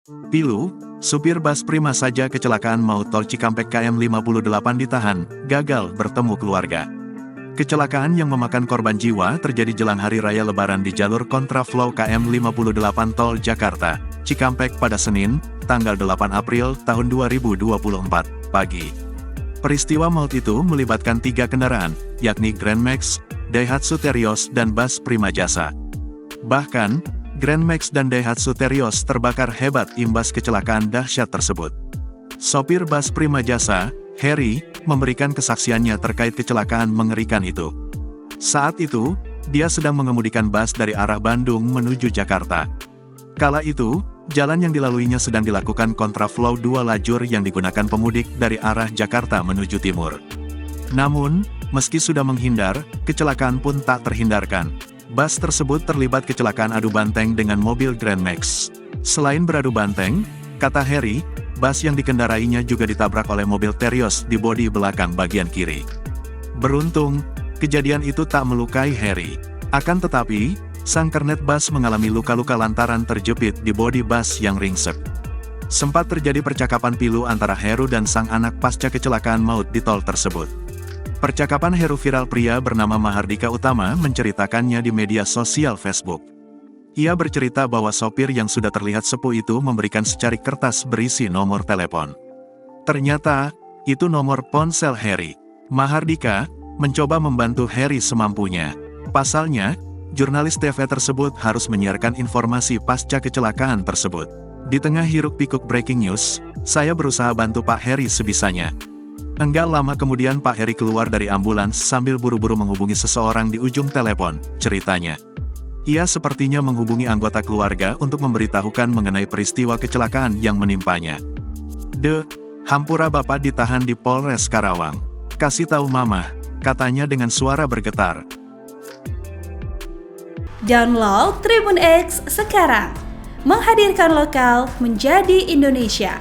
Pilu, supir bus Prima saja kecelakaan maut tol Cikampek KM 58 ditahan, gagal bertemu keluarga. Kecelakaan yang memakan korban jiwa terjadi jelang Hari Raya Lebaran di jalur kontraflow KM 58 tol Jakarta, Cikampek pada Senin, tanggal 8 April tahun 2024, pagi. Peristiwa maut itu melibatkan 3 kendaraan, yakni Grand Max, Daihatsu Terios dan bus Prima Jasa. Bahkan, Grand Max dan Daihatsu Terios terbakar hebat imbas kecelakaan dahsyat tersebut. Sopir bus Prima Jasa, Heri, memberikan kesaksiannya terkait kecelakaan mengerikan itu. Saat itu, dia sedang mengemudikan bus dari arah Bandung menuju Jakarta. Kala itu, jalan yang dilaluinya sedang dilakukan kontraflow 2 lajur yang digunakan pemudik dari arah Jakarta menuju timur. Namun, meski sudah menghindar, kecelakaan pun tak terhindarkan. Bus tersebut terlibat kecelakaan adu banteng dengan mobil Grand Max. Selain beradu banteng, kata Heri, bus yang dikendarainya juga ditabrak oleh mobil Terios di bodi belakang bagian kiri. Beruntung, kejadian itu tak melukai Heri. Akan tetapi, sang kernet bus mengalami luka-luka lantaran terjepit di bodi bus yang ringsek. Sempat terjadi percakapan pilu antara Heru dan sang anak pasca kecelakaan maut di tol tersebut. Percakapan Heru viral. Pria bernama Mahardika Utama menceritakannya di media sosial Facebook. Ia bercerita bahwa sopir yang sudah terlihat sepuh itu memberikan secarik kertas berisi nomor telepon. Ternyata, itu nomor ponsel Heri. Mahardika mencoba membantu Heri semampunya. Pasalnya, jurnalis TV tersebut harus menyiarkan informasi pasca kecelakaan tersebut. Di tengah hiruk-pikuk breaking news, saya berusaha bantu Pak Heri sebisanya. Enggak lama kemudian Pak Heri keluar dari ambulans sambil buru-buru menghubungi seseorang di ujung telepon, ceritanya. Ia sepertinya menghubungi anggota keluarga untuk memberitahukan mengenai peristiwa kecelakaan yang menimpanya. Hampura Bapak ditahan di Polres Karawang. Kasih tahu Mama, katanya dengan suara bergetar. Download Tribun X sekarang, menghadirkan lokal menjadi Indonesia.